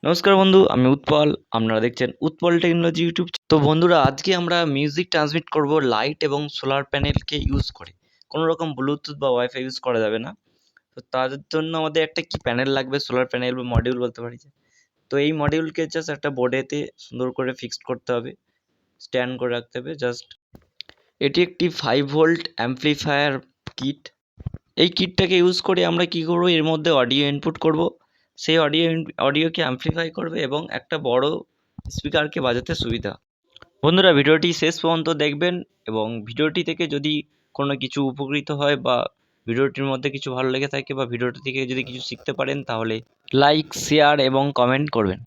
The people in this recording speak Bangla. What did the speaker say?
নমস্কার বন্ধু, আমি উৎপল। আপনারা দেখছেন উৎপল টেকনোলজি ইউটিউব। তো বন্ধুরা, আজকে আমরা মিউজিক ট্রান্সমিট করব লাইট এবং সোলার প্যানেলকে ইউজ করে। কোনো রকম ব্লুটুথ বা ওয়াইফাই ইউজ করা যাবে না। তো তার জন্য আমাদের একটা কি প্যানেল লাগবে, সোলার প্যানেল বা মডিউল বলতে পারি। তো এই মডিউলকে জাস্ট একটা বোর্ডেতে সুন্দর করে ফিক্সড করতে হবে, স্ট্যান্ড করে রাখতে হবে জাস্ট। এটি একটি 5 ভোল্ট অ্যাম্পলিফায়ার কিট। এই কিটটাকে ইউজ করে আমরা কি করব, এর মধ্যে অডিও ইনপুট করব। সেই অডিওকে অ্যাম্পলিফাই করবে এবং একটা বড় স্পিকারকে বাজাতে সুবিধা। বন্ধুরা, ভিডিওটি শেষ পর্যন্ত দেখবেন এবং ভিডিওটি থেকে যদি কোনো কিছু উপকৃত হয় বা ভিডিওটির মধ্যে কিছু ভালো লেগে থাকে বা ভিডিওটি থেকে যদি কিছু শিখতে পারেন, তাহলে লাইক, শেয়ার এবং কমেন্ট করবেন।